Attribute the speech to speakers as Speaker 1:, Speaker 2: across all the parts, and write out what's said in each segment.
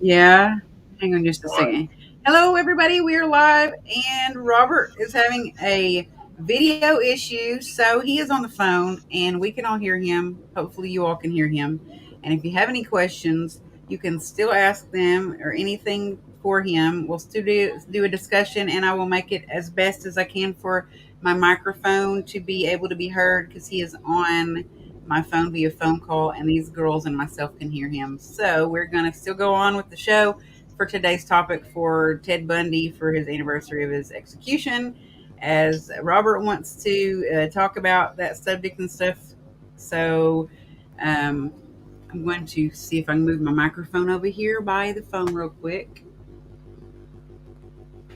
Speaker 1: Yeah. Hang on just a second. Hello, everybody. We are live, and Robert is having a video issue. So he is on the phone, and we can all hear him. Hopefully, you all can hear him. And if you have any questions, you can still ask them or anything for him. We'll still do a discussion, and I will make it as best as I can for my microphone to be able to be heard because he is on my phone via phone call, and these girls and myself can hear him. So we're going to still go on with the show for today's topic for Ted Bundy for his anniversary of his execution, as Robert wants to talk about that subject and stuff. So um, I'm going to see if I can move my microphone over here by the phone real quick.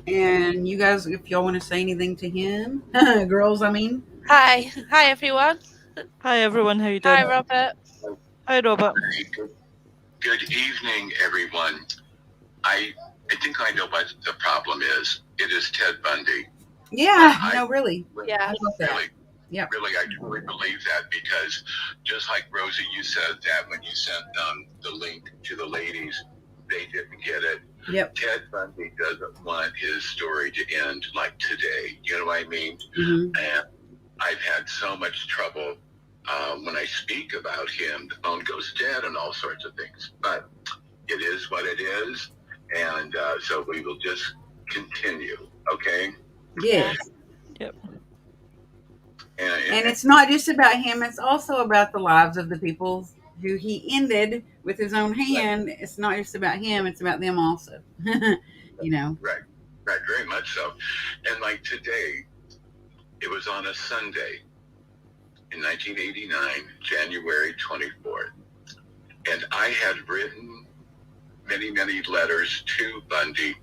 Speaker 1: And you guys, if y'all want to say anything to him, girls, I mean.
Speaker 2: Hi everyone.
Speaker 3: Hi everyone, how you
Speaker 2: Hi
Speaker 3: doing?
Speaker 2: Robert.
Speaker 3: Hi Robert.
Speaker 4: Good evening, everyone. I think I know what the problem is. It is Ted Bundy.
Speaker 1: Yeah, no, really.
Speaker 2: Yeah.
Speaker 4: Really,
Speaker 1: Yep.
Speaker 4: really, I truly believe that because just like Rosie, you said that when you sent the link to the ladies, they didn't get it.
Speaker 1: Yep.
Speaker 4: Ted Bundy doesn't want his story to end like today. You know what I mean?
Speaker 1: Mm-hmm.
Speaker 4: And I've had so much trouble when I speak about him. The phone goes dead and all sorts of things. But it is what it is. And so we will just continue, okay?
Speaker 1: Yes.
Speaker 3: Yep.
Speaker 1: And it's not just about him, it's also about the lives of the people who he ended with his own hand. Right. It's not just about him, it's about them also. You know.
Speaker 4: Right, very much so. And like today, it was on a Sunday in 1989, January 24th. And I had written many, many letters to Bundy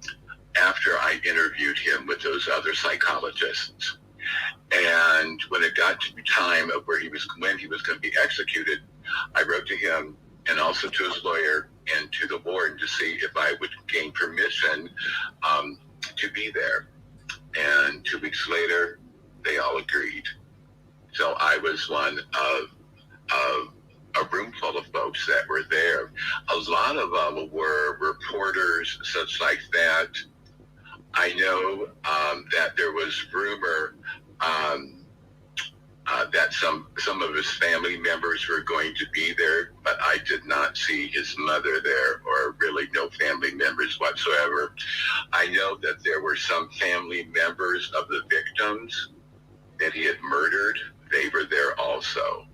Speaker 4: after I interviewed him with those other psychologists. And when it got to the time of when he was going to be executed, I wrote to him and also to his lawyer and to the warden to see if I would gain permission to be there. And 2 weeks later, they all agreed. So I was one of a room full of folks that were there. A lot of them were reporters, such like that. I know that there was rumor that some of his family members were going to be there, but I did not see his mother there, or really no family members whatsoever. I know that there were some family members of the victims that he had murdered. They were there also.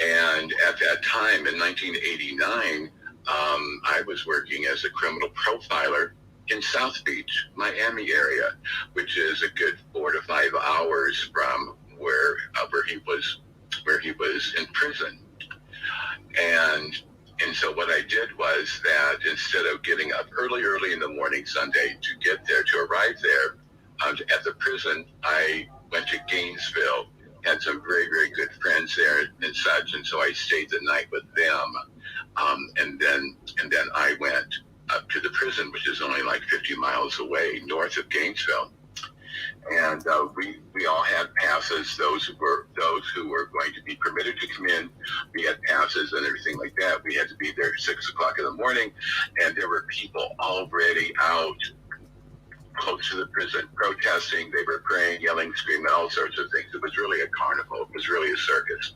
Speaker 4: And at that time, in 1989, I was working as a criminal profiler in South Beach, Miami area, which is a good 4 to 5 hours from where he was in prison. And so what I did was that instead of getting up early in the morning Sunday to get there, to arrive there at the prison, I went to Gainesville, had some very, very good friends there and such, and so I stayed the night with them. And then I went up to the prison, which is only like 50 miles away, north of Gainesville. And we all had passes. Those who were going to be permitted to come in, we had passes and everything like that. We had to be there at 6 o'clock in the morning, and there were people already out close to the prison protesting. They were praying, yelling, screaming, all sorts of things. It was really a carnival. It was really a circus.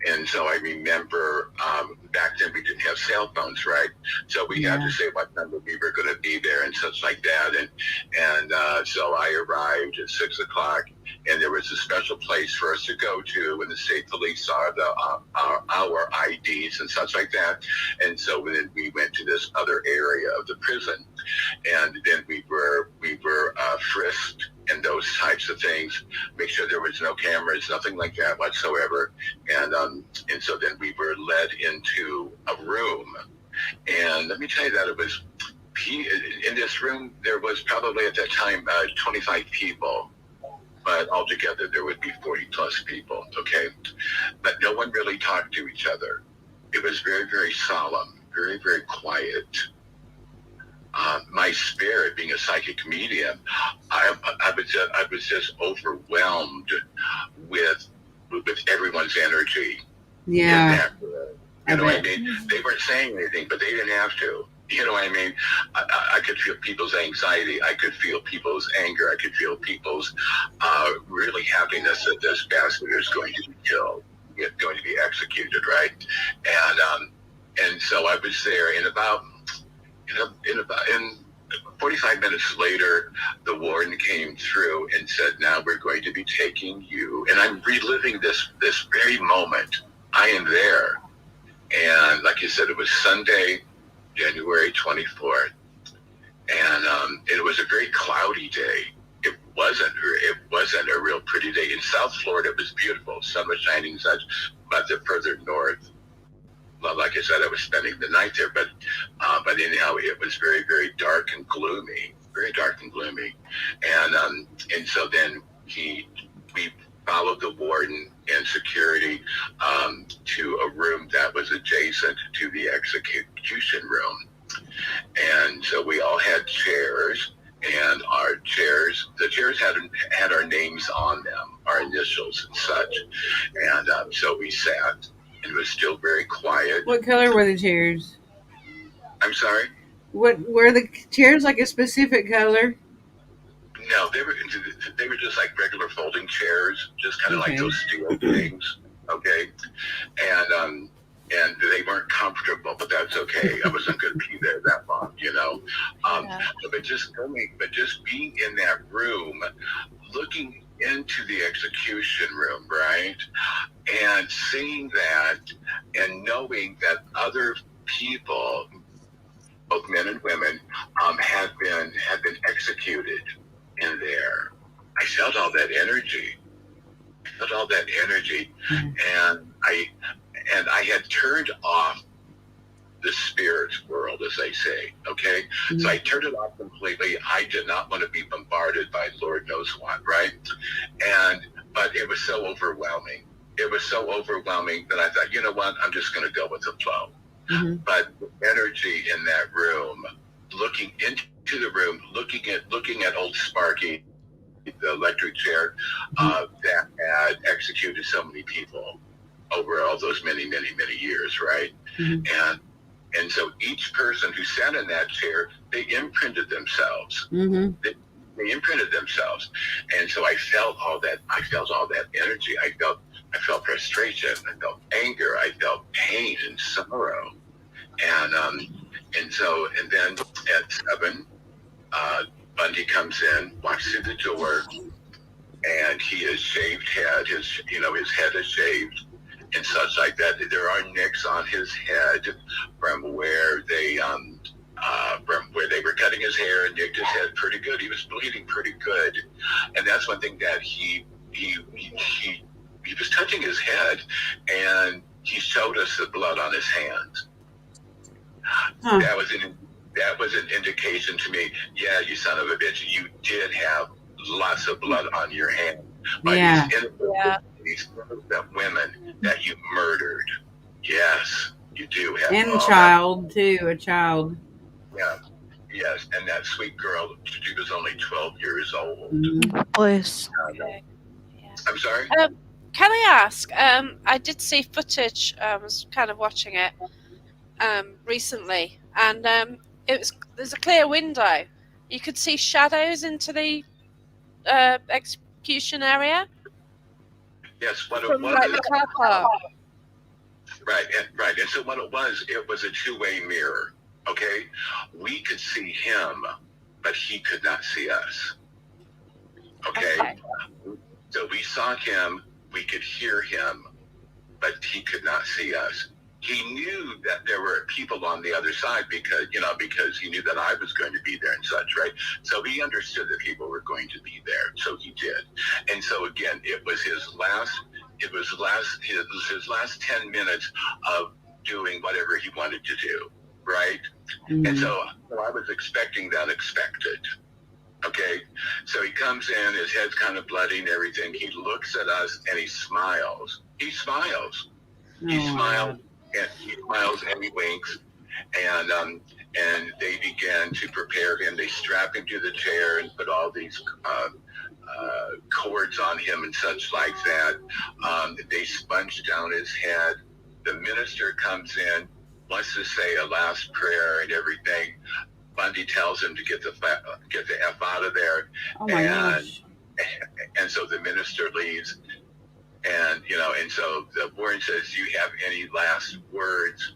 Speaker 4: And so I remember back then we didn't have cell phones, right? So we had to say what time we were going to be there and such like that. And so I arrived at 6 o'clock, and there was a special place for us to go to when the state police saw our IDs and such like that. And so then we went to this other area of the prison, and then we were frisked and those types of things, make sure there was no cameras, nothing like that whatsoever. And so then we were led into a room. And let me tell you that it was, in this room, there was probably at that time 25 people, but altogether there would be 40 plus people, okay? But no one really talked to each other. It was very, very solemn, very, very quiet. My spirit, being a psychic medium, I was just overwhelmed with everyone's energy.
Speaker 1: Yeah, I
Speaker 4: You know what I
Speaker 1: bet.
Speaker 4: mean? They weren't saying anything, but they didn't have to. You know what I mean? I could feel people's anxiety. I could feel people's anger. I could feel people's really happiness that this bastard is going to be killed, going to be executed, right? And so I was there, and in 45 minutes later, the warden came through and said, "Now we're going to be taking you." And I'm reliving this very moment. I am there, and like you said, it was Sunday, January 24th, and it was a very cloudy day. It wasn't a real pretty day. In South Florida, it was beautiful. Sun was shining and such, but the further north, well, like I said, I was spending the night there, but anyhow, it was very, very dark and gloomy, and so then we followed the warden and security to a room that was adjacent to the execution room, and so we all had chairs. And the chairs had our names on them, our initials and such, and so we sat. It was still very quiet.
Speaker 1: What color were the chairs?
Speaker 4: I'm sorry?
Speaker 1: What were the chairs like a specific color?
Speaker 4: No, they were just like regular folding chairs, just kind of like
Speaker 1: Okay.
Speaker 4: those steel things. Okay, and they weren't comfortable, but that's okay. I wasn't going to be there that long, you know.
Speaker 2: Yeah.
Speaker 4: But just being in that room, looking into the execution room, right, and seeing that, and knowing that other people, both men and women, had been executed in there. I felt all that energy. And I had turned off the spirit world, as they say. Okay, so I turned it off completely. I did not want to be bombarded by Lord knows what, right? But it was so overwhelming. It was so overwhelming that I thought, you know what? I'm just going to go with the flow.
Speaker 1: Mm-hmm.
Speaker 4: But the energy in that room, looking into the room, looking at old Sparky, the electric chair that had executed so many people over all those many, many, many years, right?
Speaker 1: Mm-hmm.
Speaker 4: And so each person who sat in that chair, they imprinted themselves.
Speaker 1: Mm-hmm.
Speaker 4: They imprinted themselves, and so I felt all that energy. I felt frustration. I felt anger. I felt pain and sorrow. And then at 7, Bundy comes in, walks through the door, and he has shaved head. His head is shaved and such like that. There are nicks on his head from where they were cutting his hair and nicked his head pretty good. He was bleeding pretty good, and that's one thing that he was touching his head, and he showed us the blood on his hands.
Speaker 1: Huh.
Speaker 4: That was an indication to me. Yeah, you son of a bitch, you did have lots of blood on your hand by
Speaker 1: Yeah.
Speaker 4: these women that you murdered. Yes, you do have.
Speaker 1: And
Speaker 4: all
Speaker 1: child too, a child.
Speaker 4: that. Yeah, yes, and that sweet girl, she was only 12 years old.
Speaker 1: Mhm.
Speaker 3: Please.
Speaker 2: Okay. Yeah.
Speaker 4: I'm sorry?
Speaker 2: Can I ask? I did see footage. I was kind of watching it recently, and there's a clear window. You could see shadows into the execution area
Speaker 4: Yes, what it
Speaker 2: from like the
Speaker 4: was.
Speaker 2: car park.
Speaker 4: Right. And so what it was a two-way mirror. Okay? We could see him, but he could not see us. Okay? So we saw him, we could hear him, but he could not see us. He knew that there were people on the other side because he knew that I was going to be there and such, right? So he understood that people were going to be there. So he did. And so again, it was his last 10 minutes of doing whatever he wanted to do, right?
Speaker 1: Mhm.
Speaker 4: And so I was expecting the unexpected. Okay, so he comes in, his head's kind of bloody and everything. He looks at us and he smiles. He smiles. He smiles and he winks, and they began to prepare him. They strap him to the chair and put all these cords on him and such like that. They sponged down his head. the minister comes in, wants to say a last prayer and everything. Bundy tells him to get the F out of there.
Speaker 1: Oh my
Speaker 4: and,
Speaker 1: gosh.
Speaker 4: And so the minister leaves. And, and so the warden says, do you have any last words?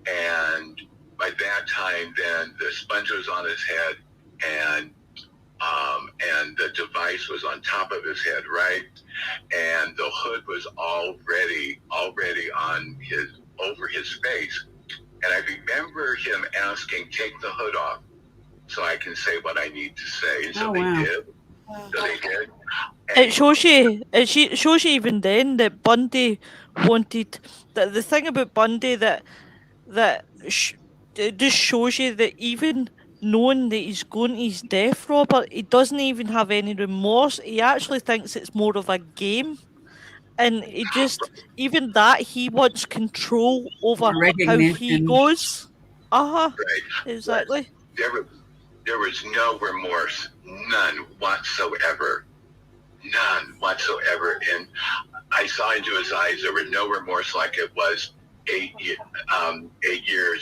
Speaker 4: And by that time, then the sponge was on his head, and the device was on top of his head, right? And the hood was already on over his face. And I remember him asking, take the hood off so I can say what I need to say. And so
Speaker 1: Oh, wow.
Speaker 4: they did. So they did.
Speaker 3: It shows you. It shows you even then that Bundy wanted. The thing about Bundy it just shows you that even knowing that he's going to his death, Robert, he doesn't even have any remorse. He actually thinks it's more of a game. And he just, even that, he wants control over how he
Speaker 1: Recognition.
Speaker 3: goes.
Speaker 4: Right.
Speaker 3: Exactly.
Speaker 4: There was no remorse, none whatsoever. None whatsoever. And I saw into his eyes, there was no remorse like it was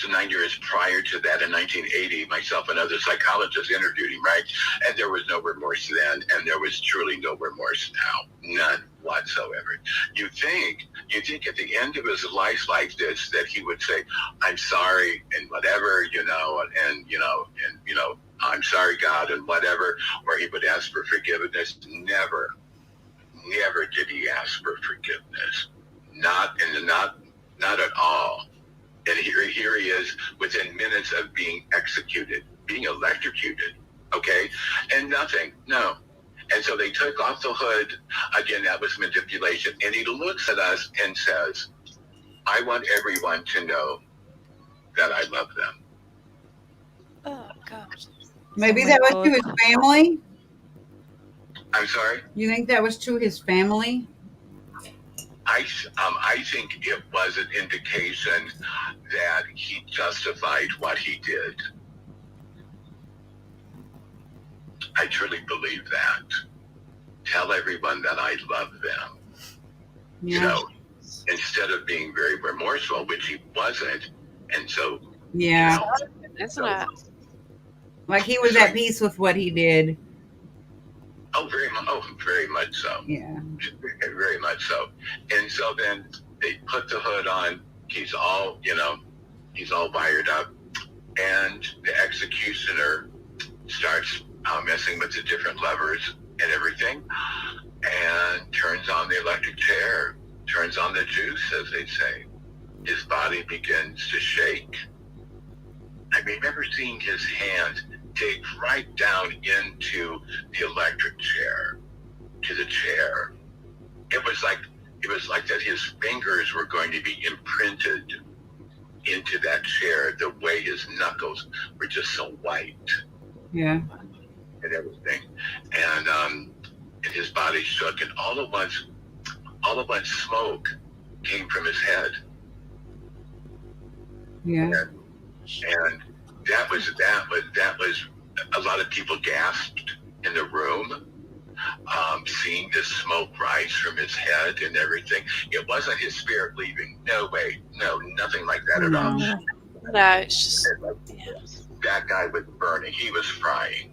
Speaker 4: 9 years prior to that in 1980. Myself and other psychologists interviewed him, right? And there was no remorse then, and there was truly no remorse now. None whatsoever. You think at the end of his life like this that he would say, I'm sorry and whatever, I'm sorry, God, and whatever, or he would ask for forgiveness. Never did he ask for forgiveness. Not at all. And here he is within minutes of being executed, being electrocuted, okay? And nothing, no. And so they took off the hood. Again, that was manipulation. And he looks at us and says, I want everyone to know that I love them.
Speaker 2: Oh, God.
Speaker 1: Maybe
Speaker 3: Oh my
Speaker 1: that was
Speaker 3: God.
Speaker 1: to his family?
Speaker 4: I'm sorry?
Speaker 1: You think that was to his family?
Speaker 4: I think it was an indication that he justified what he did. I truly believe that. Tell everyone that I love them.
Speaker 1: Yeah.
Speaker 4: Instead of being very remorseful, which he wasn't. And so,
Speaker 1: Yeah.
Speaker 2: Isn't it?
Speaker 1: Like he was at peace with what he did.
Speaker 4: very much so.
Speaker 1: Yeah.
Speaker 4: Very much so. And so then they put the hood on. He's all wired up. And the executioner starts messing with the different levers and everything, and turns on the electric chair, turns on the juice, as they say. His body begins to shake. I remember seeing his hand dig right down into the electric chair, to the chair. It was like that his fingers were going to be imprinted into that chair, the way his knuckles were just so white.
Speaker 1: Yeah.
Speaker 4: And everything. And his body shook, and all at once smoke came from his head.
Speaker 1: Yeah.
Speaker 4: And that was a lot of people gasped in the room, seeing this smoke rise from his head and everything. It wasn't his spirit leaving. No way. No, nothing like that at all.
Speaker 2: No, it's just
Speaker 4: That guy was burning. He was frying.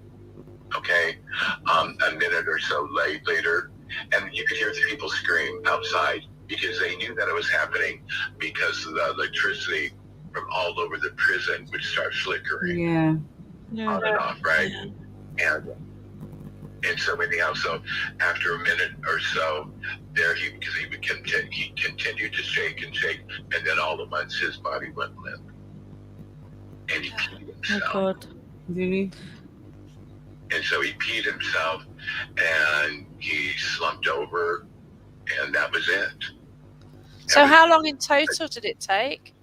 Speaker 4: Okay. A minute or so later, and you could hear the people scream outside because they knew that it was happening, because the electricity from all over the prison would start flickering on and off, right? And so anyhow, so after a minute or so, he continued to shake, and then all at once his body went limp, and he peed himself.
Speaker 3: Oh God.
Speaker 1: Did he?
Speaker 4: And so he peed himself, and he slumped over, and that was it.
Speaker 2: So how long in total did it take?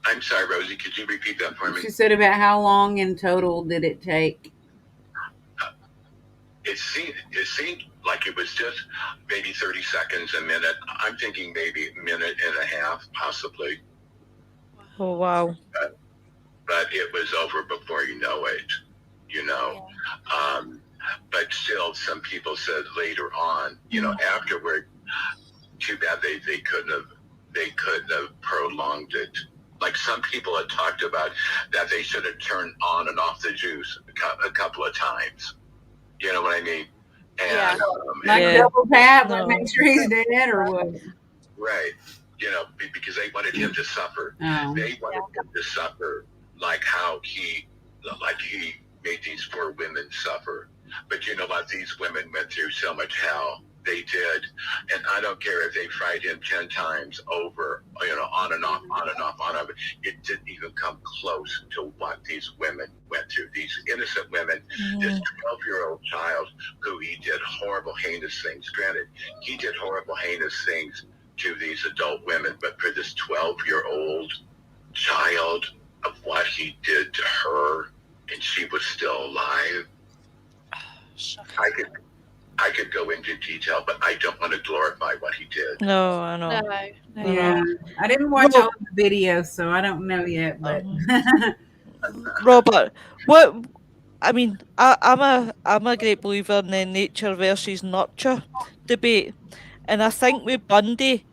Speaker 4: I'm sorry, Rosie, could you repeat that for me?
Speaker 1: She said about how long in total did it take?
Speaker 4: It seemed like it was just maybe 30 seconds, a minute. I'm thinking maybe a minute and a half, possibly.
Speaker 3: Oh wow.
Speaker 4: But it was over before you know it, But still, some people said later on, afterward, too bad they couldn't have they couldn't have prolonged it. Like some people had talked about that they should have turned on and off the juice a couple of times. You know what I mean?
Speaker 2: Yeah.
Speaker 4: And,
Speaker 1: Like
Speaker 3: Yeah.
Speaker 1: double tap, like
Speaker 3: No.
Speaker 1: make sure he's dead or what?
Speaker 4: right, because they wanted him to suffer.
Speaker 1: Oh.
Speaker 4: They wanted him to suffer like how he made these poor women suffer. But you know what? These women went through so much hell. They did. And I don't care if they tried him 10 times over, on and off, on and off, on and off. It didn't even come close to what these women went through. These innocent women, this 12-year-old child who he did horrible, heinous things. Granted, he did horrible, heinous things to these adult women, but for this 12-year-old child, of what he did to her, and she was still alive, I could go into detail, but I don't want to glorify what he did.
Speaker 3: No, I know.
Speaker 2: No.
Speaker 1: Yeah, I didn't watch
Speaker 3: Rob-
Speaker 1: all the videos, so I don't know yet. But
Speaker 3: Robert, what? I mean, I'm a great believer in the nature versus nurture debate, and I think with Bundy,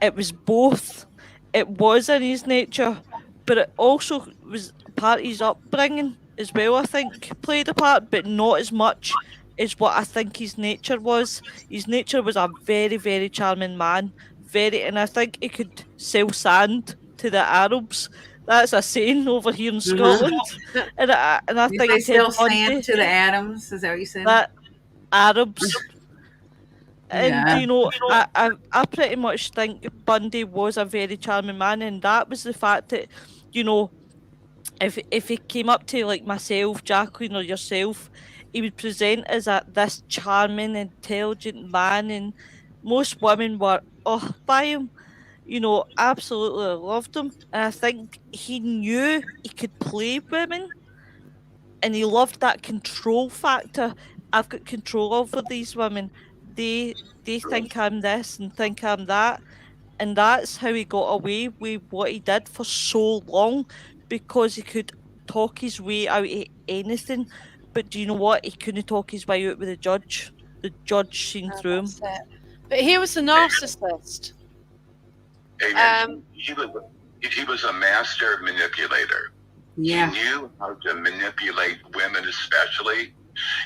Speaker 3: it was both. It was in his nature, but it also was part of his upbringing as well. I think played a part, but not as much as what I think his nature was. His nature was a very, very charming man. And I think he could sell sand to the Arabs. That's a saying over here in Scotland. And I
Speaker 1: you
Speaker 3: think
Speaker 1: say
Speaker 3: Ted
Speaker 1: still stand
Speaker 3: Bundy,
Speaker 1: to the atoms? Is that what you said?
Speaker 3: that Arabs. And
Speaker 1: Yeah.
Speaker 3: I pretty much think Bundy was a very charming man, and that was the fact that, you know, if he came up to like myself, Jacqueline, or yourself, he would present as this charming, intelligent man, and most women were by him. Absolutely loved him, and I think he knew he could play women, and he loved that control factor. I've got control over these women. They think I'm this and think I'm that, and that's how he got away with what he did for so long, because he could talk his way out of anything. But do you know what? He couldn't talk his way out with the judge. The judge seen through him.
Speaker 2: That's it. But he was a narcissist.
Speaker 4: He was a master manipulator.
Speaker 1: Yeah.
Speaker 4: He knew how to manipulate women, especially.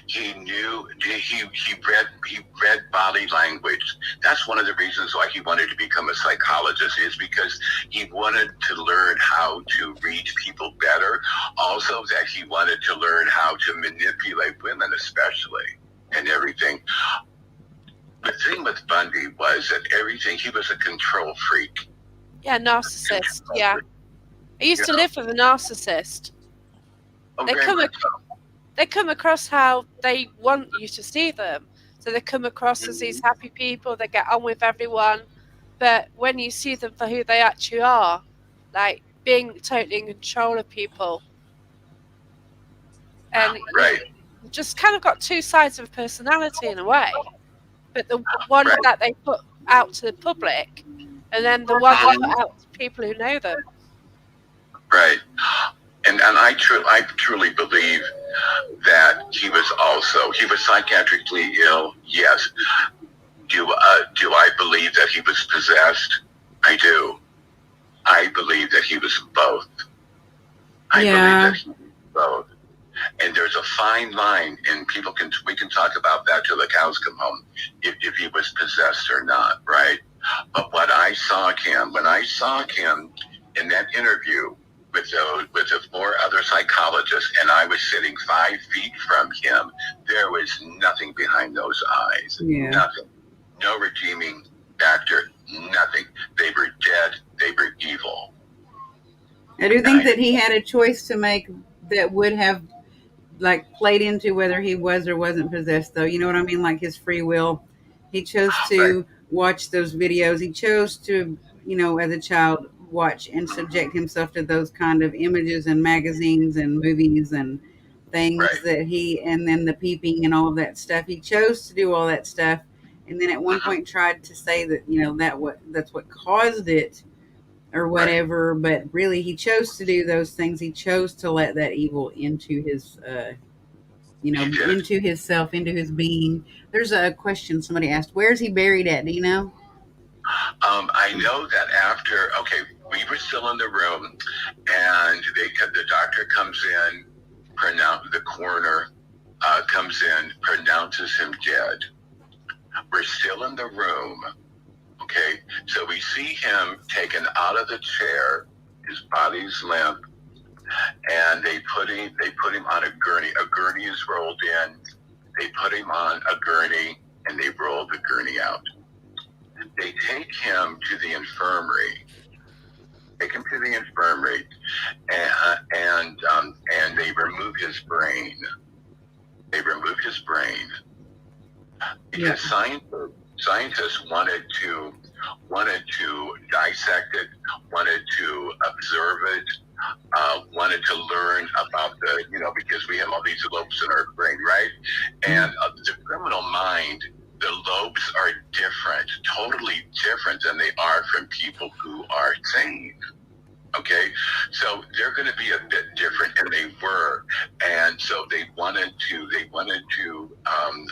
Speaker 4: He knew he read body language. That's one of the reasons why he wanted to become a psychologist, is because he wanted to learn how to read people better. Also, that he wanted to learn how to manipulate women, especially, and everything. The thing with Bundy was that he was a control freak.
Speaker 2: Yeah, narcissist. Yeah. I used to live with a narcissist. They come across how they want you to see them. So they come across as these happy people, they get on with everyone. But when you see them for who they actually are, like being totally in control of people, and you just kind of got two sides of personality in a way. But the one that they put out to the public, and then the one they put out to people who know them.
Speaker 4: Right. And I truly believe that he was psychiatrically ill. Yes. Do I believe that he was possessed? I do. I believe that he was both. I believe that he was both. And there's a fine line, and we can talk about that till the cows come home, if he was possessed or not, right? But when I saw him in that interview with the four other psychologists, and I was sitting 5 feet from him, there was nothing behind those eyes.
Speaker 1: Yeah.
Speaker 4: Nothing. No redeeming factor. Nothing. They were dead. They were evil.
Speaker 1: I do think that he had a choice to make that would have like played into whether he was or wasn't possessed, though. You know what I mean? Like his free will. He chose to watch those videos. He chose to, as a child, watch and subject himself to those kind of images and magazines and movies and things and then the peeping and all of that stuff. He chose to do all that stuff, and then at one point tried to say that that's what caused it or whatever. But really, he chose to do those things. He chose to let that evil into his into his self, into his being. There's a question somebody asked: where's he buried at? Do you know?
Speaker 4: I know that after, okay, we were still in the room, and the doctor comes in, the coroner comes in, pronounces him dead. We're still in the room, okay? So we see him taken out of the chair, his body's limp, and they put him on a gurney. A gurney is rolled in. They put him on a gurney, and they roll the gurney out. They take him to the infirmary. And they remove his brain. Because scientists wanted to dissect it, wanted to observe it, wanted to learn about because we have all these lobes in our brain, right? And the criminal mind, the lobes are different, totally different than they are from people who are sane. Okay, so they're going to be a bit different, and they were, and so they wanted to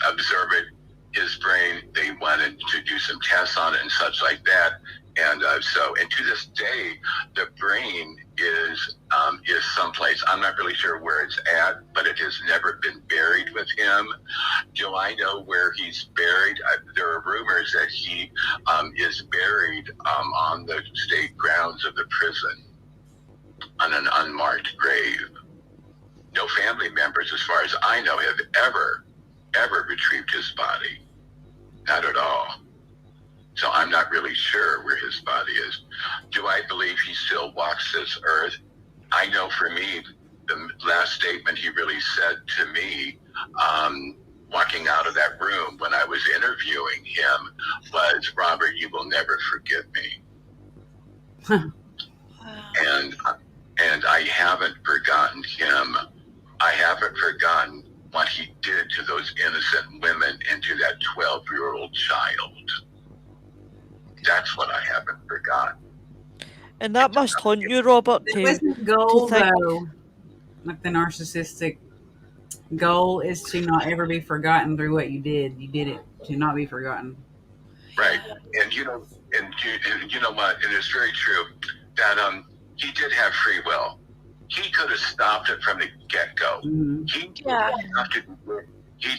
Speaker 4: observe it, his brain. They wanted to do some tests on it and such like that, and and to this day, the brain is someplace. I'm not really sure where it's at, but it has never been buried with him. Do I know where he's buried? There are rumors that he is buried on the state grounds of the prison, on an unmarked grave. No family members, as far as I know, have ever retrieved his body. Not at all. So I'm not really sure where his body is. Do I believe he still walks this earth? I know for me, the last statement he really said to me, walking out of that room when I was interviewing him, was, "Robert, you will never forgive me." And I haven't forgotten him. I haven't forgotten what he did to those innocent women and to that 12-year-old child. That's what I haven't forgotten.
Speaker 3: And that must haunt you, Robert,
Speaker 1: That was his goal, though. Like the narcissistic goal is to not ever be forgotten through what you did. You did it to not be forgotten.
Speaker 4: Right. And you know what? And it's very true that he did have free will. He could have stopped it from the get-go.
Speaker 1: Mm-hmm.
Speaker 4: He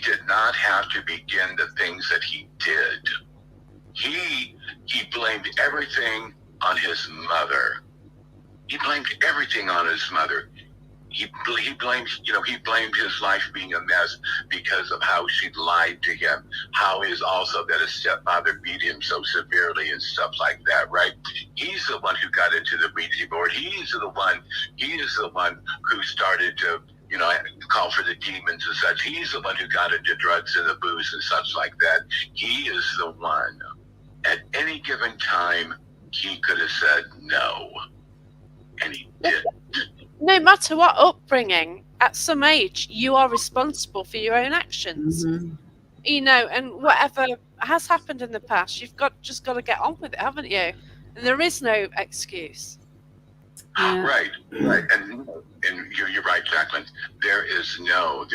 Speaker 4: did not have to begin the things that he did. He blamed everything on his mother. He blamed everything on his mother. He blamed his life being a mess because of how she lied to him, how is also that his stepfather beat him so severely and stuff like that, right? He's the one who got into the Ouija board. He is the one who started to, call for the demons and such. He's the one who got into drugs and the booze and such like that. He is the one. At any given time, he could have said no, and he didn't.
Speaker 2: No matter what upbringing, at some age, you are responsible for your own actions.
Speaker 1: Mm-hmm.
Speaker 2: And whatever has happened in the past, you've just got to get on with it, haven't you? And there is no excuse.
Speaker 1: Yeah.
Speaker 4: Right. And you're right, Jacqueline. There is no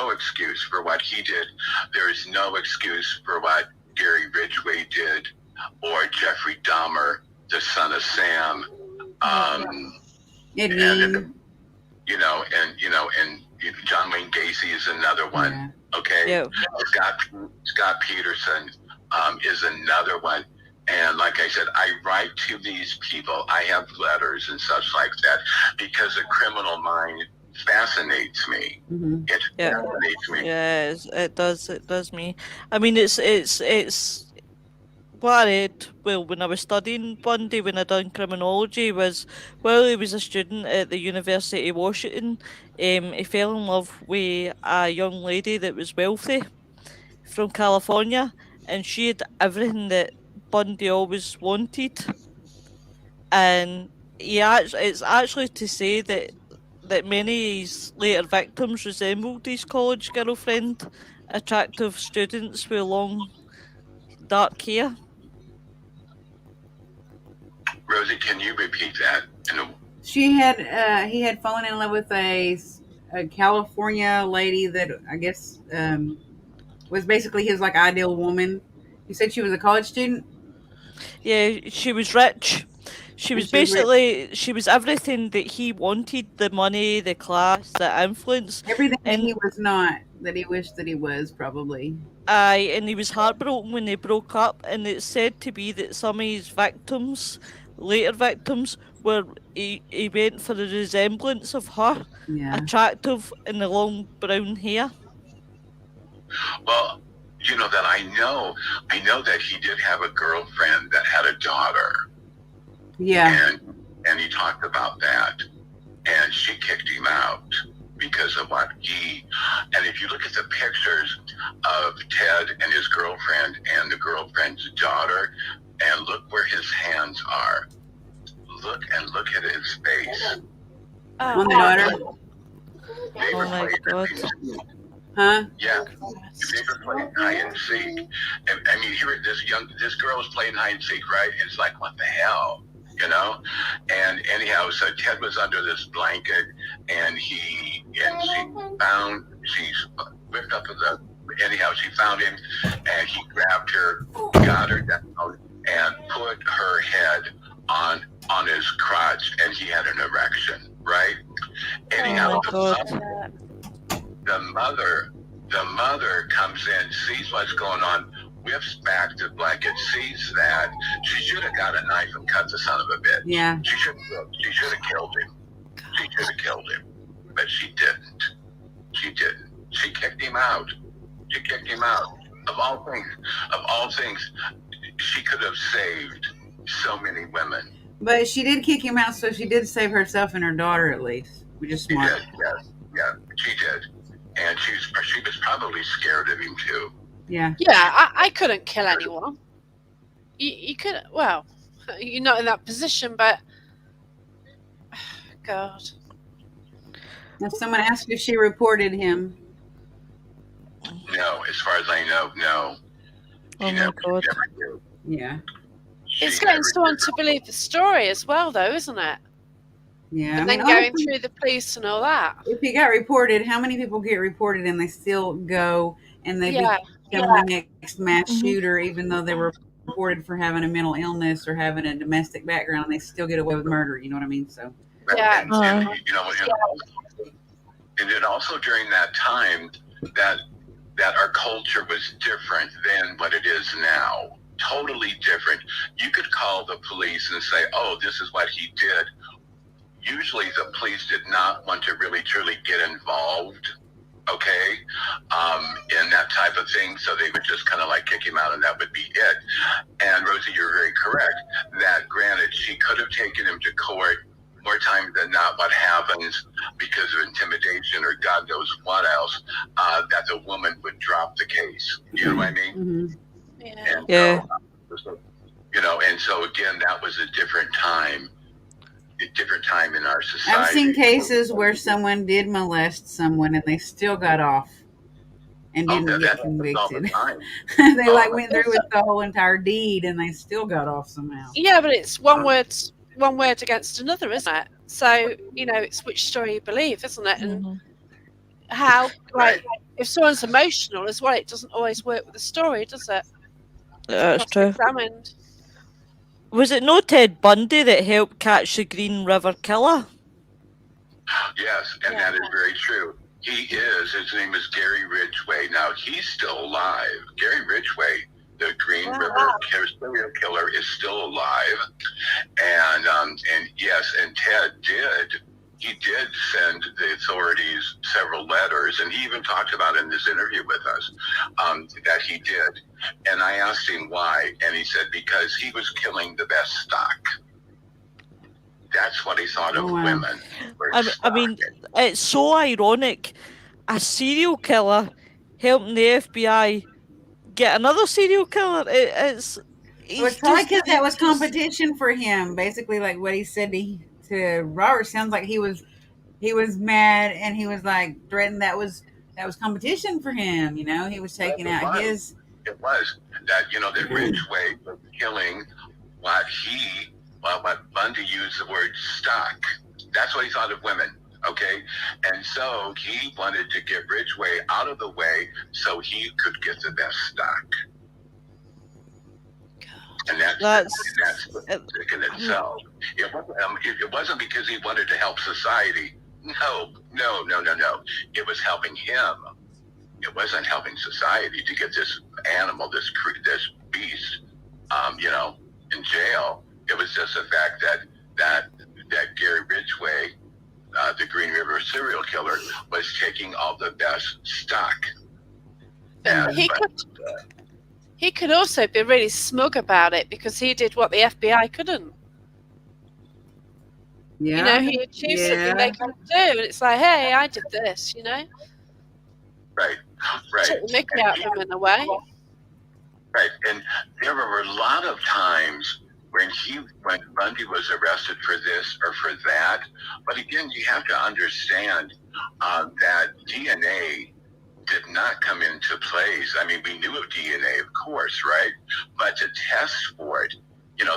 Speaker 4: excuse for what he did. There is no excuse for what Gary Ridgway did, or Jeffrey Dahmer, the son of Sam. And John Wayne Gacy is another one.
Speaker 1: Yeah.
Speaker 4: Okay.
Speaker 3: Yeah.
Speaker 4: Scott Peterson is another one. And like I said, I write to these people. I have letters and such like that because the criminal mind fascinates me.
Speaker 1: Mm-hmm.
Speaker 4: It fascinates me.
Speaker 3: Yes, it does. It does me. I mean, it's what I read, well, when I was studying Bundy, when I done criminology, was while he was a student at the University of Washington, he fell in love with a young lady that was wealthy from California, and she had everything that Bundy always wanted. And it's actually to say that many of his later victims resembled his college girlfriend, attractive students with long dark hair.
Speaker 4: Rosie, can you repeat that?
Speaker 1: He had fallen in love with a California lady that I guess was basically his like ideal woman. You said she was a college student?
Speaker 3: Yeah, she was rich. She was
Speaker 1: And she was rich.
Speaker 3: basically, she was everything that he wanted, the money, the class, the influence.
Speaker 1: Everything that
Speaker 3: And
Speaker 1: he was not, that he wished that he was, probably.
Speaker 3: and he was heartbroken when they broke up, and it's said to be that some of his victims, later victims, were he went for the resemblance of her,
Speaker 1: Yeah.
Speaker 3: attractive in the long brown hair.
Speaker 4: Well, that I know that he did have a girlfriend that had a daughter,
Speaker 1: Yeah.
Speaker 4: and he talked about that, and she kicked him out because of what and if you look at the pictures of Ted and his girlfriend and the girlfriend's daughter, and look where his hands are, look at his face.
Speaker 1: On the daughter?
Speaker 4: They
Speaker 3: Oh
Speaker 4: were
Speaker 3: my god.
Speaker 1: Huh?
Speaker 4: Yeah, if they ever played hide and seek, and I mean, here this girl was playing hide and seek, right? It's like, what the hell, And anyhow, so Ted was under this blanket, and she whipped up anyhow, she found him, and he grabbed her, got her down, and put her head on his crotch, and he had an erection, right? Anyhow,
Speaker 3: Oh my god.
Speaker 4: the mother comes in, sees what's going on, whips back the blanket, sees that. She should have got a knife and cut the son of a bitch.
Speaker 1: Yeah.
Speaker 4: She should have killed him. She should have killed him. But she didn't. She kicked him out. Of all things, she could have saved so many women.
Speaker 1: But she did kick him out, so she did save herself and her daughter at least, which is
Speaker 4: She
Speaker 1: smart.
Speaker 4: did, yeah, she did. And she was probably scared of him too.
Speaker 1: Yeah.
Speaker 2: Yeah, I couldn't kill anyone. You couldn't. Well, you're not in that position, but God.
Speaker 1: If someone asked if she reported him,
Speaker 4: No, as far as I know, no.
Speaker 3: Oh my god.
Speaker 1: yeah.
Speaker 2: It's getting someone to believe the story as well, though, isn't it?
Speaker 1: Yeah.
Speaker 2: And then going through the police and all that.
Speaker 1: If he got reported, how many people get reported and they still go and they become the next mass shooter, even though they were reported for having a mental illness or having a domestic background, they still get away with murder. You know what I mean? So
Speaker 2: Yeah.
Speaker 4: And then also during that time that our culture was different than what it is now. Totally different. You could call the police and say, oh, this is what he did. Usually the police did not want to really truly get involved, okay, in that type of thing. So they would just kind of like kick him out and that would be it. And Rosie, you're very correct that granted, she could have taken him to court more times than not. What happens because of intimidation or God knows what else, that the woman would drop the case. You know what I mean?
Speaker 1: Mhm.
Speaker 2: Yeah.
Speaker 4: And
Speaker 3: Yeah.
Speaker 4: so, and so again, that was a different time in our society.
Speaker 1: I've seen cases where someone did molest someone and they still got off and didn't get convicted. They went through with the whole entire deed and they still got off somehow.
Speaker 2: Yeah, but it's one word against another, isn't it? So, it's which story you believe, isn't it? And how, if someone's emotional as well, it doesn't always work with the story, does it?
Speaker 3: That's true.
Speaker 2: Examined.
Speaker 3: Was it no Ted Bundy that helped catch the Green River Killer?
Speaker 4: Yes, and that is very true. His name is Gary Ridgway. Now, he's still alive. Gary Ridgway, the Green River serial killer, is still alive. And yes, and Ted did send the authorities several letters, and he even talked about in this interview with us that he did. And I asked him why, and he said because he was killing the best stock. That's what he thought of women.
Speaker 3: I mean, it's so ironic. A serial killer helping the FBI get another serial killer. It's
Speaker 1: probably because that was competition for him. Basically, like what he said to Robert sounds like he was mad and he was like threatened. That was competition for him. He was taking out his.
Speaker 4: It was that that Ridgway was killing what Bundy used the word stock. That's what he thought of women. Okay, and so he wanted to get Ridgway out of the way so he could get the best stock. And that's
Speaker 3: That's
Speaker 4: sick in
Speaker 3: I mean,
Speaker 4: itself. It wasn't because he wanted to help society. No. It was helping him. It wasn't helping society to get this animal, this beast, in jail. It was just the fact that Gary Ridgway, the Green River serial killer, was taking all the best stock.
Speaker 2: But he could also be really smug about it because he did what the FBI couldn't.
Speaker 1: Yeah.
Speaker 2: He achieved something they couldn't do, and it's like, hey, I did this.
Speaker 4: Right.
Speaker 2: Took the mickey out of him in a way.
Speaker 4: Right, and there were a lot of times when Bundy was arrested for this or for that. But again, you have to understand that DNA did not come into place. I mean, we knew of DNA, of course, right? But to test for it,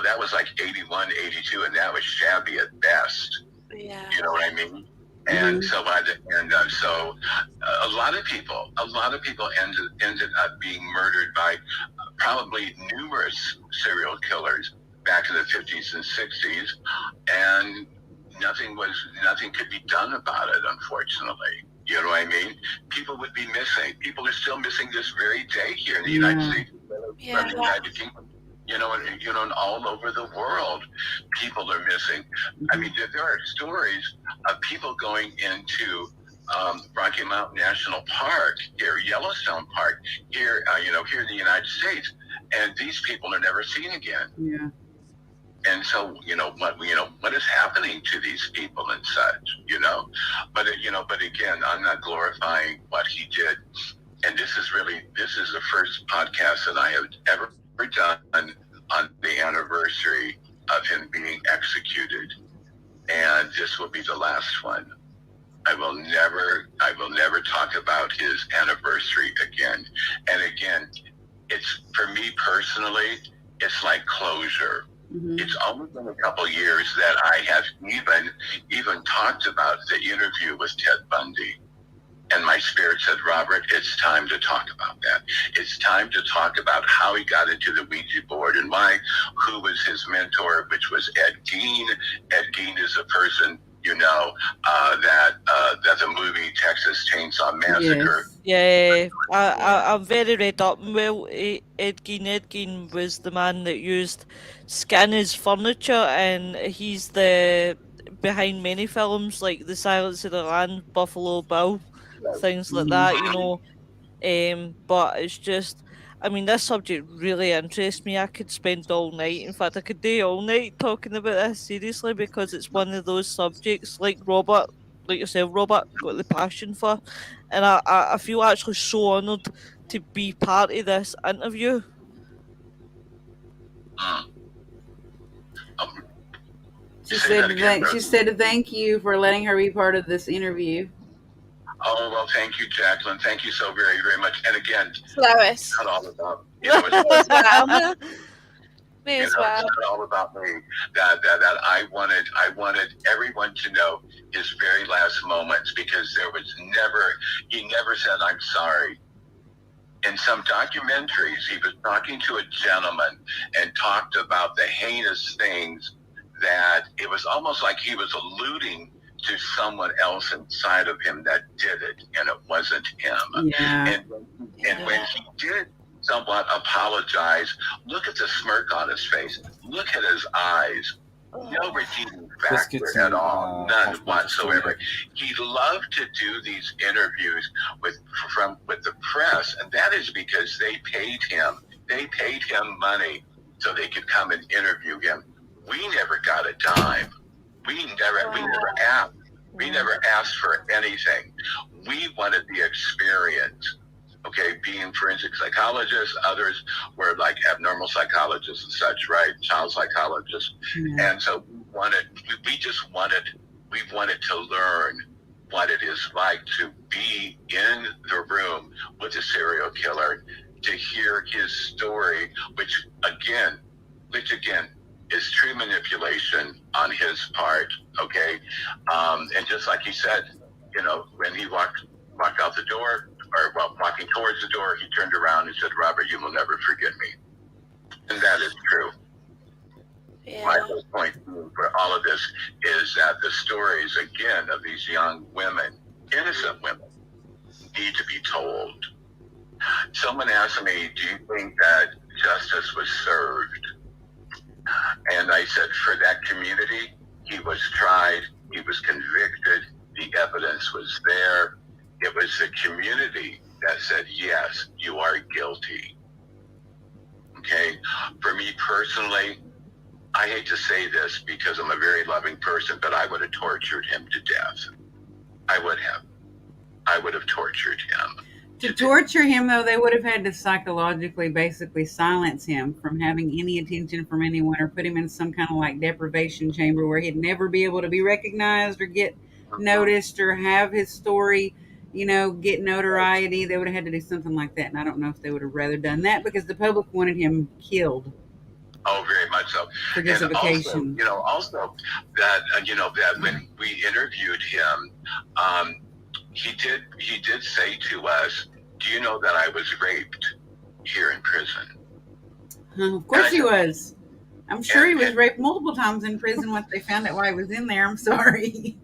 Speaker 4: that was like 81, 82, and that was shabby at best.
Speaker 2: Yeah.
Speaker 4: You know what I mean? And so, a lot of people ended up being murdered by probably numerous serial killers back in the 50s and 60s, and nothing could be done about it, unfortunately. You know what I mean? People would be missing. People are still missing this very day here in the United States, from the United Kingdom. And all over the world, people are missing. I mean, there are stories of people going into Rocky Mountain National Park here, Yellowstone Park here, here in the United States, and these people are never seen again.
Speaker 1: Yeah.
Speaker 4: And so, what is happening to these people and such, but again, I'm not glorifying what he did. And this is the first podcast that I have ever done on the anniversary of him being executed. And this will be the last one. I will never talk about his anniversary again. And again, it's, for me personally, it's like closure. It's only been a couple years that I have even talked about the interview with Ted Bundy. And my spirit said, Robert, it's time to talk about that. It's time to talk about how he got into the Ouija board and who was his mentor, which was Ed Gein. Ed Gein is a person, that the movie Texas Chainsaw Massacre.
Speaker 3: Yes. Yeah, I'm very read up. Well, Ed Gein was the man that used skin as furniture, and he's the behind many films like The Silence of the Lambs, Buffalo Bill, things like that, but it's just, I mean, this subject really interests me. I could spend all night, in fact I could do all night talking about this, seriously, because it's one of those subjects like yourself, Robert, got the passion for, and I feel actually so honoured to be part of this interview.
Speaker 1: She said thank you for letting her be part of this interview.
Speaker 4: Oh, well, thank you, Jacqueline. Thank you so very, very much. And again,
Speaker 2: Lois.
Speaker 4: It's not all about
Speaker 2: Me as well.
Speaker 4: It's not all about me. That I wanted everyone to know his very last moments, because he never said, I'm sorry. In some documentaries, he was talking to a gentleman and talked about the heinous things that it was almost like he was alluding to someone else inside of him that did it, and it wasn't him.
Speaker 1: Yeah.
Speaker 4: And when he did somewhat apologize, look at the smirk on his face. Look at his eyes. No redeeming factor at all. None whatsoever. He loved to do these interviews with the press, and that is because they paid him. They paid him money so they could come and interview him. We never got a dime. We never asked for anything. We wanted the experience. Okay, being forensic psychologists, others were like abnormal psychologists and such, right? Child psychologists. Yeah. And so we wanted to learn what it is like to be in the room with a serial killer, to hear his story, which again is true manipulation on his part, okay? And just like he said, when he walked out the door, or walking towards the door, he turned around and said, Robert, you will never forget me. And that is true. My
Speaker 2: Yeah.
Speaker 4: whole point for all of this is that the stories, again, of these young women, innocent women, need to be told. Someone asked me, do you think that justice was served? And I said, for that community, he was tried, he was convicted, the evidence was there. It was the community that said, yes, you are guilty. Okay? For me personally, I hate to say this because I'm a very loving person, but I would have tortured him to death. I would have. I would have tortured him.
Speaker 1: To torture him, though, they would have had to psychologically basically silence him from having any attention from anyone or put him in some kind of like deprivation chamber where he'd never be able to be recognized or get noticed or have his story, get notoriety. They would have had to do something like that. And I don't know if they would have rather done that because the public wanted him killed
Speaker 4: Oh, very much so.
Speaker 1: for
Speaker 4: And also,
Speaker 1: justification.
Speaker 4: that that when we interviewed him, he did say to us, "Do you know that I was raped here in prison?"
Speaker 1: Of course he was. I'm sure he was raped multiple times in prison once they found out why he was in there. I'm sorry.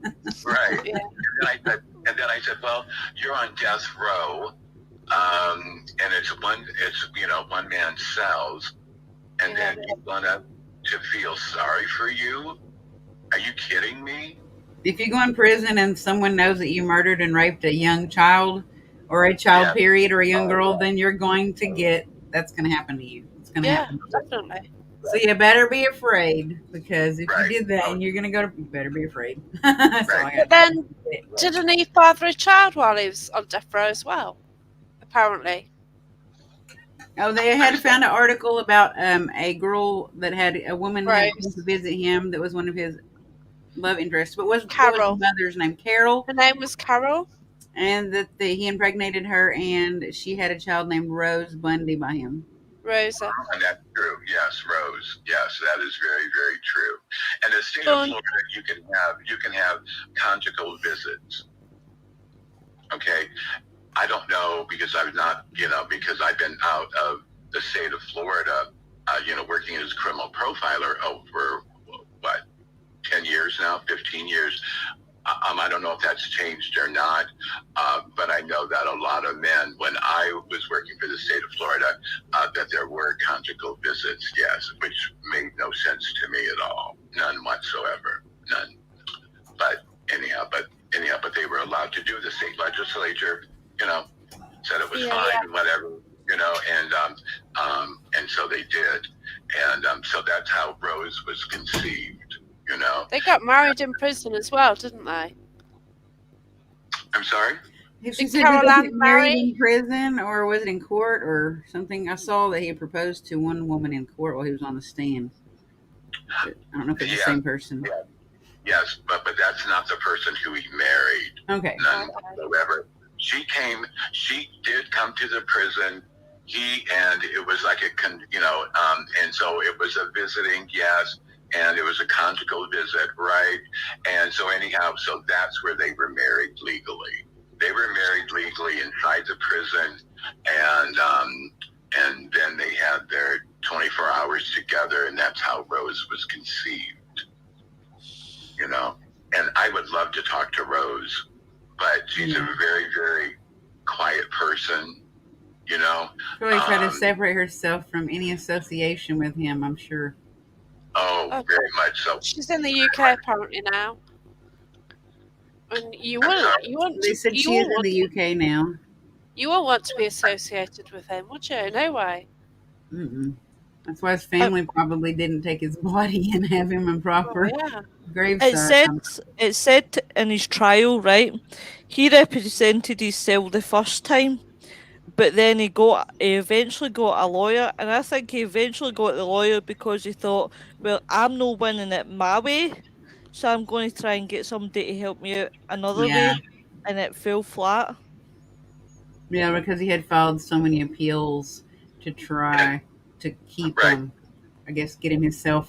Speaker 4: Right.
Speaker 2: Yeah.
Speaker 4: And then I said, "Well, you're on death row, and it's one man cells, and then you want to feel sorry for you? Are you kidding me?"
Speaker 1: If you go in prison and someone knows that you murdered and raped a young child or a child period or a young girl, then you're going to that's going to happen to you. It's going to happen.
Speaker 2: Definitely.
Speaker 1: So you better be afraid because if
Speaker 4: Right.
Speaker 1: you did that and you're going to you better be afraid. That's all I
Speaker 2: But
Speaker 1: got.
Speaker 2: then, didn't he father a child while he was on death row as well? Apparently.
Speaker 1: Oh, they had found an article about a girl that had a woman had come to visit him that was one of his love interests, but what was the mother's name? Carol.
Speaker 2: Her name was Carol.
Speaker 1: And that he impregnated her, and she had a child named Rose Bundy by him.
Speaker 2: Rosa.
Speaker 4: And that's true. Yes, Rose. Yes, that is very, very true. And the state of Florida, you can have conjugal visits. Okay, I don't know because I've not, because I've been out of the state of Florida, working as a criminal profiler over 10 years now, 15 years. I don't know if that's changed or not, but I know that a lot of men, when I was working for the state of Florida, that there were conjugal visits, yes, which made no sense to me at all. None whatsoever. None. But anyhow, but they were allowed to do. The state legislature, said it was fine, whatever, and so they did. And so that's how Rose was conceived.
Speaker 2: They got married in prison as well, didn't they?
Speaker 4: I'm sorry?
Speaker 1: She said he got married in prison, or was it in court or something? I saw that he proposed to one woman in court while he was on the stand. But I don't know if it's the same person.
Speaker 4: Yeah. Yes, but that's not the person who he married.
Speaker 1: Okay.
Speaker 4: None whatsoever. She did come to the prison. And it was like and so it was a visiting, yes. And it was a conjugal visit, right? And so anyhow, so that's where they were married legally. They were married legally inside the prison, and then they had their 24 hours together, and that's how Rose was conceived. And I would love to talk to Rose, but she's a very, very quiet person,
Speaker 1: Probably try to separate herself from any association with him, I'm sure.
Speaker 4: Oh, very much so.
Speaker 2: She's in the UK apparently now. And you want.
Speaker 1: They said she is in the UK now.
Speaker 2: You won't want to be associated with him, would you? No way.
Speaker 1: Mm-mm. That's why his family probably didn't take his body and have him in proper graveside.
Speaker 3: It said in his trial, right? He represented himself the first time. But then he eventually got a lawyer, and I think he eventually got the lawyer because he thought, well, I'm not winning it my way, so I'm going to try and get somebody to help me out another way, and it fell flat.
Speaker 1: Yeah, because he had filed so many appeals to try to keep him, I guess, getting himself,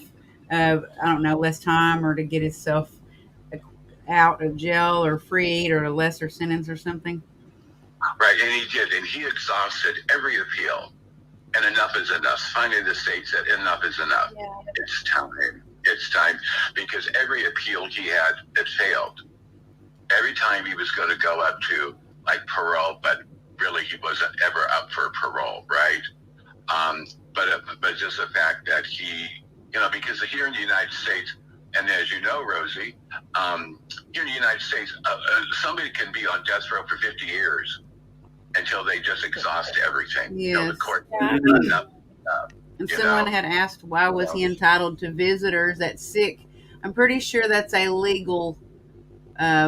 Speaker 1: less time, or to get himself out of jail or freed or a lesser sentence or something.
Speaker 4: Right, and he did, and he exhausted every appeal. And enough is enough. Finally, the state said enough is enough.
Speaker 2: Yeah.
Speaker 4: It's time. It's time, because every appeal he had, it failed. Every time he was going to go up to like parole, but really he wasn't ever up for parole, right? But just the fact that he, because here in the United States, and as you know, Rosie, here in the United States, somebody can be on death row for 50 years until they just exhaust everything. The
Speaker 1: Yes.
Speaker 4: court.
Speaker 1: And someone had asked, why was he entitled to visitors at sick? I'm pretty sure that's a legal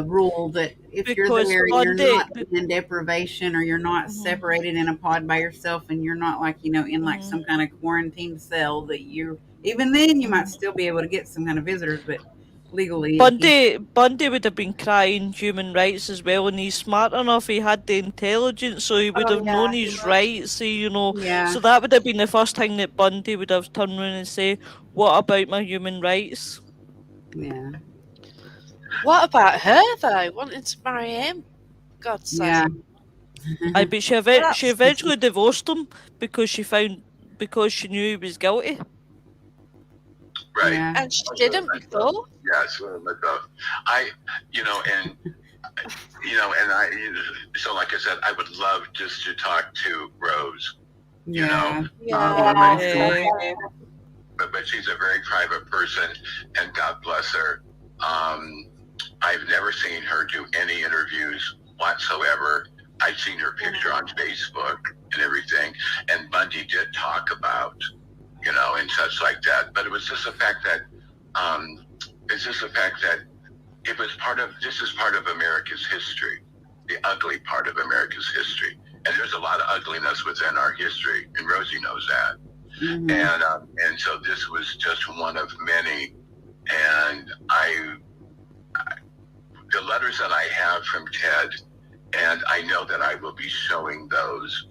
Speaker 1: rule that if you're
Speaker 3: Because
Speaker 1: there, you're
Speaker 3: Bundy-
Speaker 1: not in deprivation, or you're not separated in a pod by yourself, and you're not like, in like some kind of quarantined cell, that even then you might still be able to get some kind of visitors, but legally.
Speaker 3: Bundy would have been crying human rights as well, and he's smart enough, he had the intelligence, so he would have known his rights,
Speaker 1: Yeah.
Speaker 3: so that would have been the first thing that Bundy would have turned around and say, what about my human rights?
Speaker 1: Yeah.
Speaker 2: What about her though? Wanting to marry him? God's sake.
Speaker 1: Yeah.
Speaker 3: But she eventually divorced him because she knew he was guilty.
Speaker 4: Right.
Speaker 1: Yeah.
Speaker 2: And she didn't before.
Speaker 4: Yes, so like I said, I would love just to talk to Rose.
Speaker 1: Yeah.
Speaker 4: But she's a very private person, and God bless her. I've never seen her do any interviews whatsoever. I've seen her picture on Facebook and everything, and Bundy did talk about, and such like that. But it was just the fact that, this is part of America's history, the ugly part of America's history. And there's a lot of ugliness within our history, and Rosie knows that.
Speaker 1: Mhm.
Speaker 4: And so this was just one of many. And the letters that I have from Ted, and I know that I will be showing those,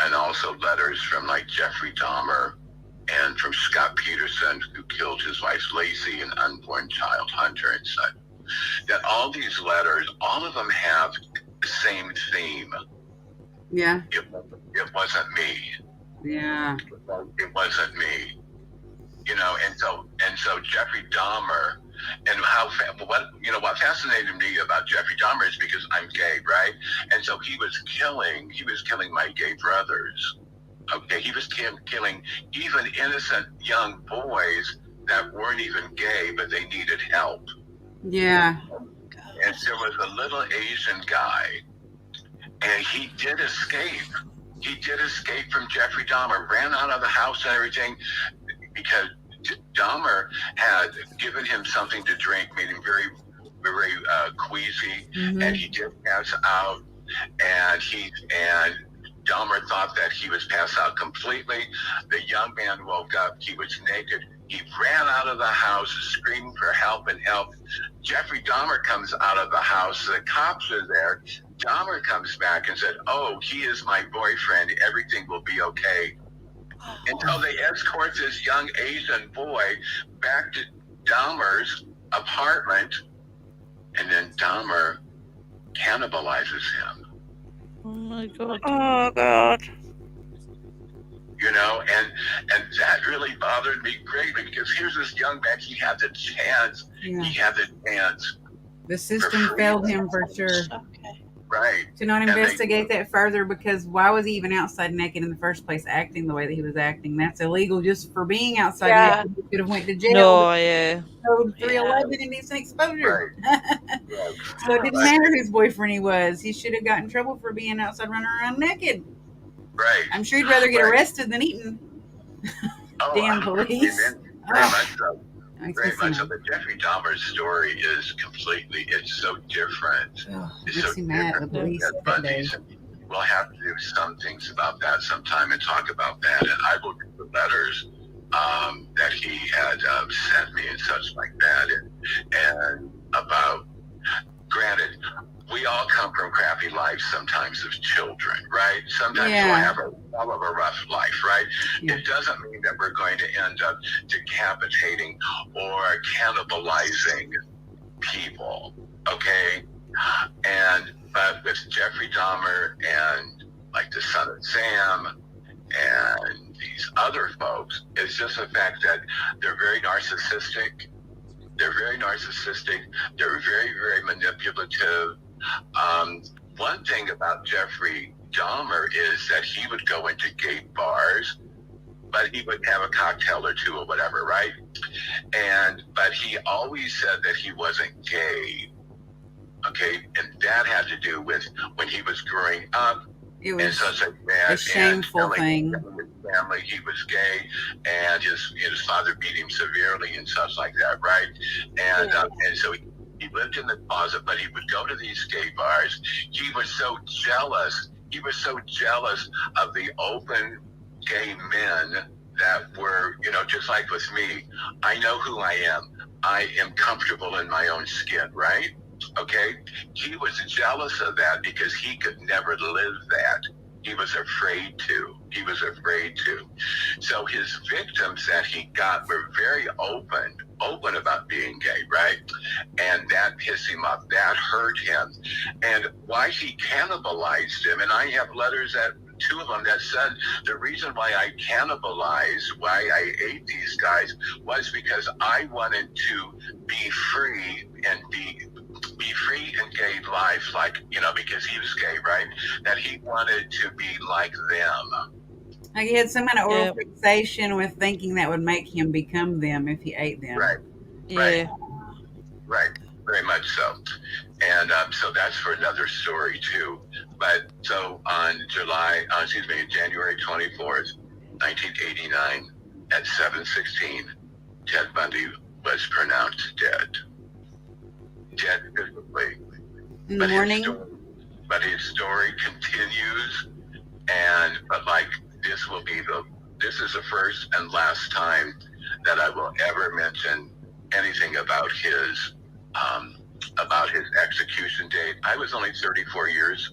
Speaker 4: and also letters from like Jeffrey Dahmer and from Scott Peterson, who killed his wife Lacey, an unborn child Hunter, and such. That all these letters, all of them have the same theme.
Speaker 1: Yeah.
Speaker 4: It wasn't me.
Speaker 1: Yeah.
Speaker 4: It wasn't me. And so Jeffrey Dahmer, and what fascinated me about Jeffrey Dahmer is because I'm gay, right? And so he was killing my gay brothers. Okay, he was killing even innocent young boys that weren't even gay, but they needed help.
Speaker 1: Yeah.
Speaker 4: And there was a little Asian guy, and he did escape. He did escape from Jeffrey Dahmer, ran out of the house and everything, because Dahmer had given him something to drink, made him very, very queasy, and he did pass out. And Dahmer thought that he was passed out completely. The young man woke up. He was naked. He ran out of the house screaming for help and help. Jeffrey Dahmer comes out of the house. The cops are there. Dahmer comes back and said, "Oh, he is my boyfriend. Everything will be okay." Until they escort this young Asian boy back to Dahmer's apartment, and then Dahmer cannibalizes him.
Speaker 3: Oh my God.
Speaker 2: Oh God.
Speaker 4: And that really bothered me greatly, because here's this young man, he had the chance.
Speaker 1: Yeah.
Speaker 4: He had the chance.
Speaker 1: The system failed him for sure.
Speaker 2: Okay.
Speaker 4: Right.
Speaker 1: To not investigate that further, because why was he even outside naked in the first place, acting the way that he was acting? That's illegal just for being outside naked. He could have went to jail.
Speaker 3: No, yeah.
Speaker 1: Code 311 indecent exposure.
Speaker 4: Right.
Speaker 1: So it didn't matter whose boyfriend he was. He should have gotten in trouble for being outside running around naked.
Speaker 4: Right.
Speaker 1: I'm sure he'd rather get arrested than eaten. Damn police.
Speaker 4: Very much so.
Speaker 1: Makes
Speaker 4: Very
Speaker 1: me
Speaker 4: much so.
Speaker 1: so
Speaker 4: But Jeffrey Dahmer's story is completely, it's so different. It's
Speaker 1: makes
Speaker 4: so
Speaker 1: me mad at the
Speaker 4: different.
Speaker 1: police
Speaker 4: But
Speaker 1: today.
Speaker 4: we'll have to do some things about that sometime and talk about that. And I will read the letters that he had sent me and such like that. And about, granted, we all come from crappy lives sometimes as children, right? Sometimes we'll have a rough life, right?
Speaker 1: Yeah.
Speaker 4: It doesn't mean that we're going to end up decapitating or cannibalizing people, okay? But with Jeffrey Dahmer and like the son of Sam and these other folks. It's just the fact that they're very narcissistic. They're very narcissistic. They're very, very manipulative. One thing about Jeffrey Dahmer is that he would go into gay bars, but he would have a cocktail or two or whatever, right? But he always said that he wasn't gay. Okay, and that had to do with when he was growing up.
Speaker 1: It
Speaker 4: And
Speaker 1: was
Speaker 4: so it's like that,
Speaker 1: a shameful thing.
Speaker 4: His family, he was gay, and his father beat him severely and stuff like that, right? And so he lived in the closet, but he would go to these gay bars. He was so jealous. He was so jealous of the open gay men that were, just like with me. I know who I am. I am comfortable in my own skin, right? Okay, he was jealous of that because he could never live that. He was afraid to. He was afraid to. So his victims that he got were very open about being gay, right? And that pissed him off. That hurt him. And why he cannibalized him, and I have letters that two of them that said the reason why I cannibalized, why I ate these guys, was because I wanted to be free and be free in gay life, like, because he was gay, right? That he wanted to be like them.
Speaker 1: Like he had some kind of oral fixation with thinking that would make him become them if he ate them.
Speaker 4: Right.
Speaker 3: Yeah.
Speaker 4: Right. Very much so. And so that's for another story too. But so on January 24th, 1989 at 7:16, Ted Bundy was pronounced dead. Dead physically.
Speaker 1: In the morning?
Speaker 4: But his story continues, but like this is the first and last time that I will ever mention anything about his execution date. I was only 34 years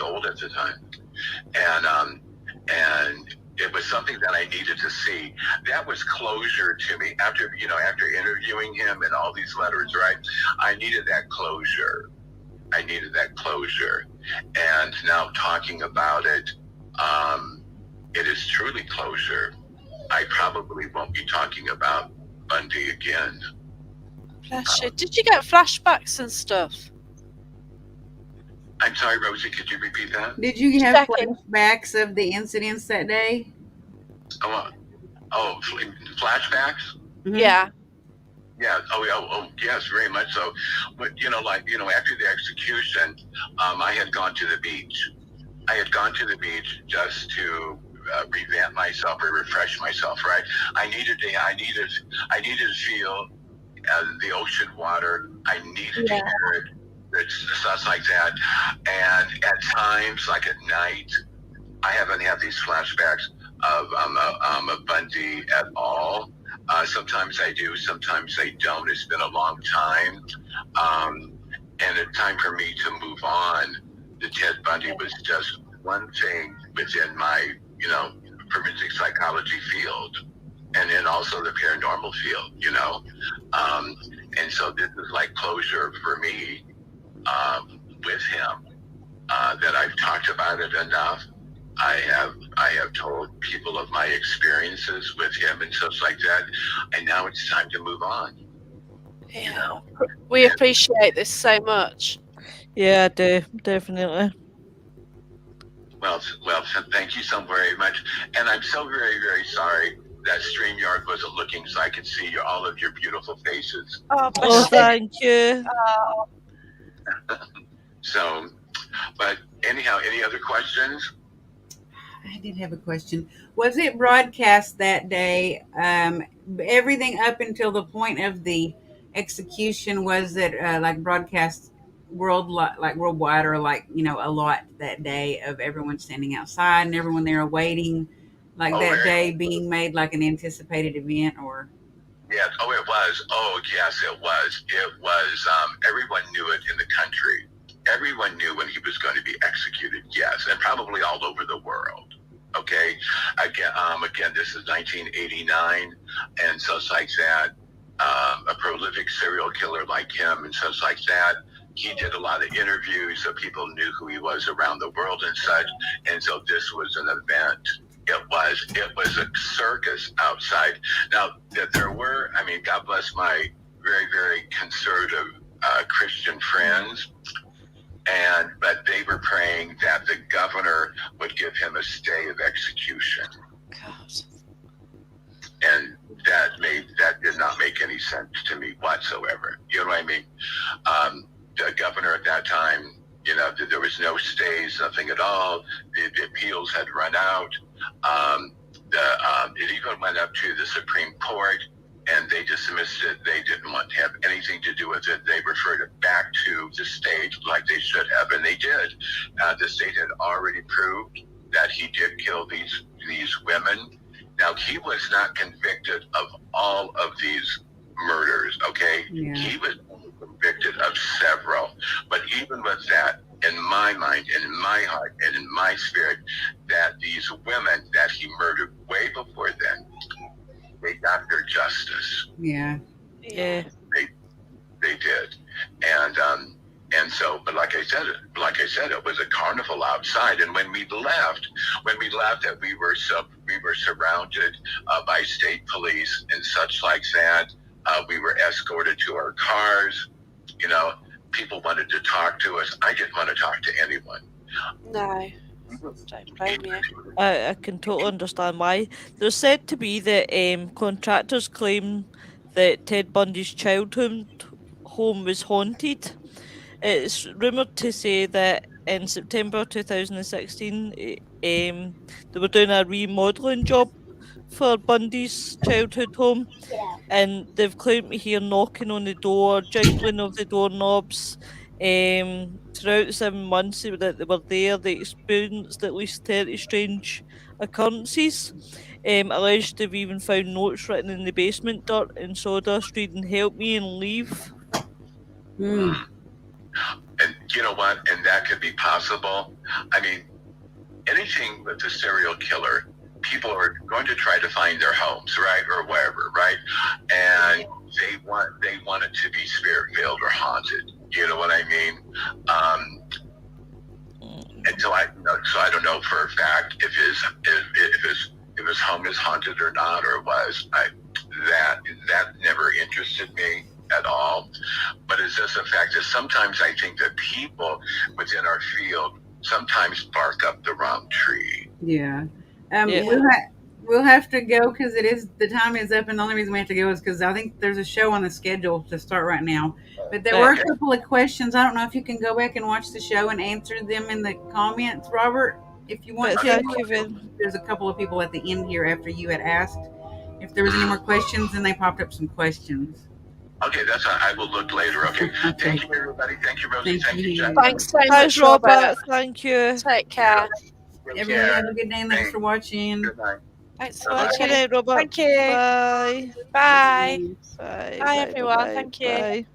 Speaker 4: old at the time, and it was something that I needed to see. That was closure to me after interviewing him and all these letters, right? I needed that closure. And now talking about it, it is truly closure. I probably won't be talking about Bundy again.
Speaker 2: Bless you. Did you get flashbacks and stuff?
Speaker 4: I'm sorry, Rosie, could you repeat that?
Speaker 1: Did you have flashbacks of the incidents that day?
Speaker 4: Flashbacks?
Speaker 1: Mm-hmm.
Speaker 2: Yeah.
Speaker 4: Yeah. Oh, yes, very much so. But after the execution, I had gone to the beach. Just to revamp myself or refresh myself. Right. I needed to feel the ocean water. I needed to hear it. Stuff like that. And at times, like at night, I haven't had these flashbacks of Bundy at all. Sometimes I do, sometimes I don't. It's been a long time. And it's time for me to move on. The Ted Bundy was just one thing within my, forensic psychology field. And then also the paranormal field, And so this is like closure for me with him. That I've talked about it enough. I have told people of my experiences with him and stuff like that, and now it's time to move on.
Speaker 2: Yeah, we appreciate this so much.
Speaker 3: Yeah, I do, definitely.
Speaker 4: Well, thank you so very much, and I'm so very, very sorry that StreamYard wasn't looking so I could see all of your beautiful faces.
Speaker 3: Oh, thank you.
Speaker 4: So, but anyhow, any other questions?
Speaker 1: I did have a question. Was it broadcast that day? Everything up until the point of the execution, was it like broadcast worldwide, or like a lot that day of everyone standing outside and everyone there waiting, like that day being made like an anticipated event, or?
Speaker 4: Yes. Oh, it was. Oh, yes, it was. It was. Everyone knew it in the country. Everyone knew when he was going to be executed. Yes, and probably all over the world. Okay. Again, this is 1989, and such like that. A prolific serial killer like him, and such like that. He did a lot of interviews, so people knew who he was around the world and such. And so this was an event It was a circus outside. Now, there were, I mean, God bless my very, very conservative Christian friends, but they were praying that the governor would give him a stay of execution.
Speaker 2: God.
Speaker 4: And that did not make any sense to me whatsoever. You know what I mean? The governor at that time, there was no stays, nothing at all. The appeals had run out. It even went up to the Supreme Court, and they dismissed it. They didn't want to have anything to do with it. They referred it back to the state like they should have, and they did. The state had already proved that he did kill these women. Now, he was not convicted of all of these murders, okay?
Speaker 1: Yeah.
Speaker 4: He was convicted of several. But even with that, in my mind, and in my heart, and in my spirit, that these women that he murdered way before then, they got their justice.
Speaker 1: Yeah.
Speaker 3: Yeah.
Speaker 4: They did. And so, but like I said, it was a carnival outside. And when we left, that we were surrounded by state police and such like that. We were escorted to our cars. People wanted to talk to us. I didn't want to talk to anyone.
Speaker 2: No. Don't blame you.
Speaker 3: I can totally understand why. There's said to be that contractors claim that Ted Bundy's childhood home was haunted. It's rumoured to say that in September 2016, they were doing a remodelling job for Bundy's childhood home, and they've claimed to hear knocking on the door, jingling of the doorknobs. Throughout the 7 months that they were there, they experienced at least 30 strange occurrences. Alleged they've even found notes written in the basement dirt and sawdust reading "Help me" and "Leave."
Speaker 1: Mm.
Speaker 4: And you know what? And that could be possible. I mean, anything with a serial killer, people are going to try to find their homes, right, or wherever, right? And they want it to be spirit-filled or haunted. You know what I mean? And so I don't know for a fact if his home is haunted or not, or was. That never interested me at all. But it's just the fact that sometimes I think that people within our field sometimes bark up the wrong tree.
Speaker 1: Yeah.
Speaker 3: Yeah.
Speaker 1: We'll have to go because the time is up, and the only reason we have to go is because I think there's a show on the schedule to start right now. But there were a couple of questions. I don't know if you can go back and watch the show and answer them in the comments, Robert, if you want
Speaker 3: But
Speaker 1: to.
Speaker 3: thank you very
Speaker 1: There's a couple of people at the end here after you had asked if there was any more questions, and they popped up some questions.
Speaker 4: Okay, I will look later. Okay. Thank you, everybody. Thank you, Rosie. Thank you, Jen.
Speaker 2: Thanks so
Speaker 3: Thanks,
Speaker 2: much, Robert.
Speaker 3: Robert. Thank you.
Speaker 2: Take care.
Speaker 1: Everyone have a good day, and thanks for watching.
Speaker 4: Good night.
Speaker 2: Thanks for
Speaker 3: Good
Speaker 2: watching.
Speaker 3: night, Robert.
Speaker 2: Thank you.
Speaker 3: Bye.
Speaker 2: Bye.
Speaker 3: Bye.
Speaker 2: Bye, everyone. Thank you.
Speaker 3: Bye.